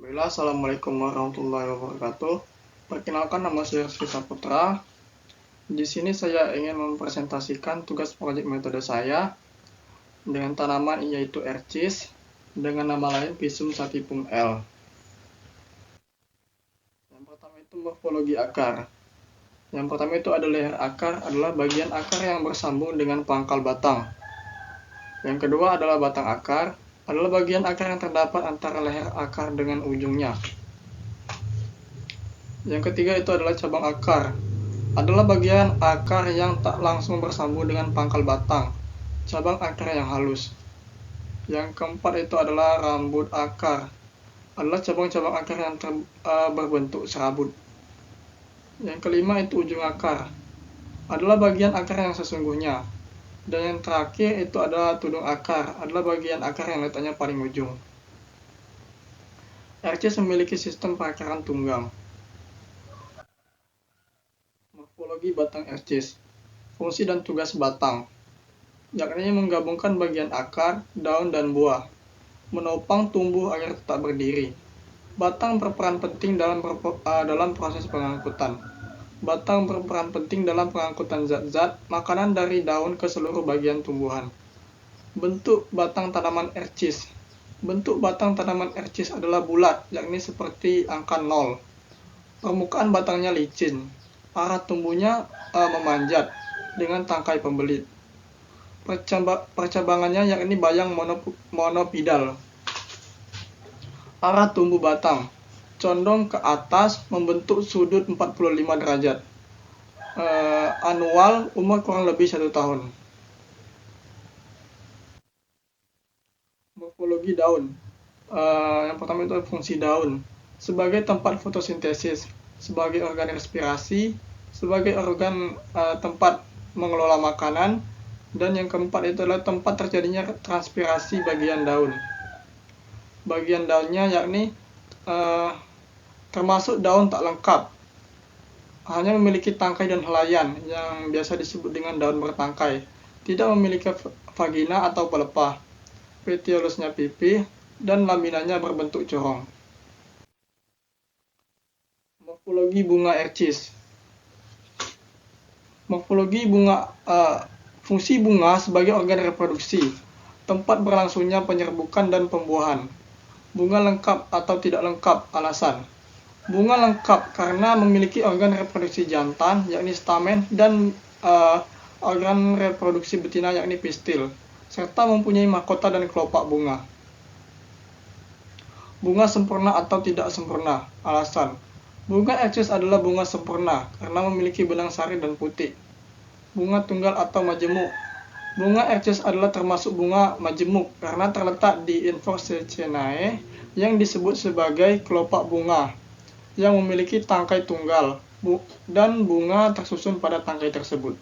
Bismillah, Assalamualaikum warahmatullahi wabarakatuh. Perkenalkan, nama saya Rizky Saputra. Di sini saya ingin mempresentasikan tugas proyek metode saya dengan tanaman yaitu ercis dengan nama lain Pisum sativum L. Yang pertama itu morfologi akar. Yang pertama itu ada leher akar, adalah bagian akar yang bersambung dengan pangkal batang. Yang kedua adalah batang akar, adalah bagian akar yang terdapat antara leher akar dengan ujungnya. Yang ketiga itu adalah cabang akar, adalah bagian akar yang tak langsung bersambung dengan pangkal batang, cabang akar yang halus. Yang keempat itu adalah rambut akar, adalah cabang-cabang akar yang berbentuk serabut. Yang kelima itu ujung akar, adalah bagian akar yang sesungguhnya. Dan yang terakhir itu adalah tudung akar, adalah bagian akar yang letaknya paling ujung. Ercis memiliki sistem perakaran tunggang. Morfologi batang ercis. Fungsi dan tugas batang, yakni menggabungkan bagian akar, daun, dan buah, menopang tumbuh agar tetap berdiri. Batang berperan penting dalam proses pengangkutan. Batang berperan penting dalam pengangkutan zat-zat makanan dari daun ke seluruh bagian tumbuhan. Bentuk batang tanaman ercis. Bentuk batang tanaman ercis adalah bulat, yakni seperti angka 0. Permukaan batangnya licin. Arah tumbuhnya memanjat dengan tangkai pembelit. Percabangannya yakni bayang monopidal. Arah tumbuh batang condong ke atas membentuk sudut 45 derajat. Anual, umur kurang lebih 1 tahun. Morfologi daun. Yang pertama itu fungsi daun sebagai tempat fotosintesis, sebagai organ respirasi, sebagai organ tempat mengelola makanan, dan yang keempat itu adalah tempat terjadinya transpirasi bagian daun. Bagian daunnya yakni termasuk daun tak lengkap, hanya memiliki tangkai dan helaian yang biasa disebut dengan daun bertangkai, tidak memiliki vagina atau pelepah, petiolusnya pipih, dan laminanya berbentuk corong. Morfologi bunga ercis. Morfologi bunga, fungsi bunga sebagai organ reproduksi, tempat berlangsungnya penyerbukan dan pembuahan. Bunga lengkap atau tidak lengkap, alasan. Bunga lengkap karena memiliki organ reproduksi jantan, yakni stamen, dan organ reproduksi betina, yakni pistil, serta mempunyai mahkota dan kelopak bunga. Bunga sempurna atau tidak sempurna, alasan. Bunga ercis adalah bunga sempurna karena memiliki benang sari dan putih. Bunga tunggal atau majemuk. Bunga ercis adalah termasuk bunga majemuk karena terletak di Inflorescenae yang disebut sebagai kelopak bunga yang memiliki tangkai tunggal dan bunga tersusun pada tangkai tersebut.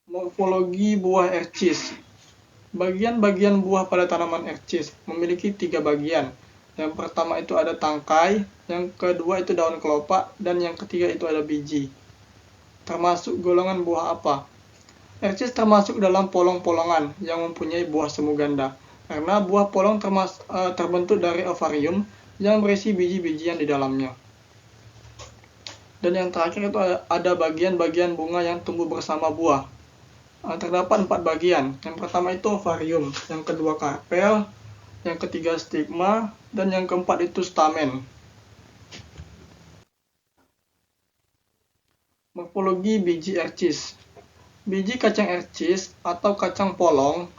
Morfologi buah ercis. Bagian-bagian buah pada tanaman ercis memiliki 3 bagian. Yang pertama itu ada tangkai, yang kedua itu daun kelopak, dan yang ketiga itu ada biji. Termasuk golongan buah apa? Ercis termasuk dalam polong-polongan yang mempunyai buah semu ganda, karena buah polong terbentuk dari ovarium yang berisi biji-bijian di dalamnya. Dan yang terakhir itu ada bagian-bagian bunga yang tumbuh bersama buah. Terdapat 4 bagian. Yang pertama itu ovarium, yang kedua karpel, yang ketiga stigma, dan yang keempat itu stamen. Morfologi biji ercis. Biji kacang ercis atau kacang polong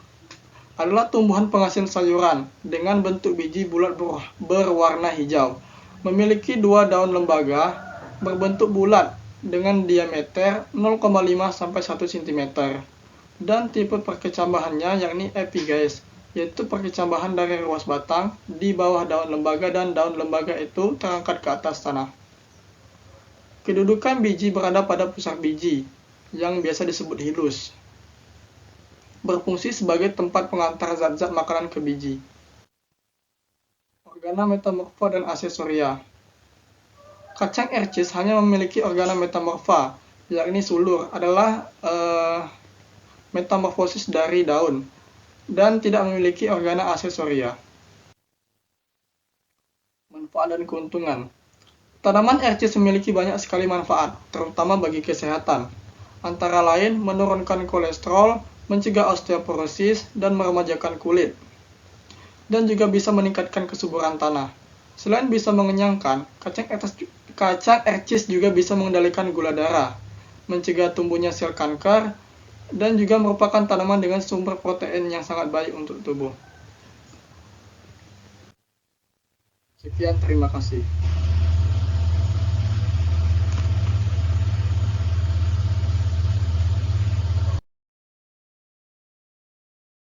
adalah tumbuhan penghasil sayuran dengan bentuk biji bulat berwarna hijau. Memiliki 2 daun lembaga berbentuk bulat dengan diameter 0,5 sampai 1 cm. Dan tipe perkecambahannya yakni epigais, yaitu perkecambahan dari ruas batang di bawah daun lembaga dan daun lembaga itu terangkat ke atas tanah. Kedudukan biji berada pada pusat biji, yang biasa disebut hilus. Berfungsi sebagai tempat pengantar zat-zat makanan ke biji. Organa metamorfa dan aksesoria. Kacang ercis hanya memiliki organa metamorfa, yakni sulur adalah metamorfosis dari daun, dan tidak memiliki organa aksesoria. manfaat dan keuntungan. Tanaman ercis memiliki banyak sekali manfaat, terutama bagi kesehatan. Antara lain menurunkan kolesterol, mencegah osteoporosis, dan meremajakan kulit. Dan juga bisa meningkatkan kesuburan tanah. Selain bisa mengenyangkan, kacang ercis juga bisa mengendalikan gula darah, mencegah tumbuhnya sel kanker, dan juga merupakan tanaman dengan sumber protein yang sangat baik untuk tubuh. Sekian, terima kasih.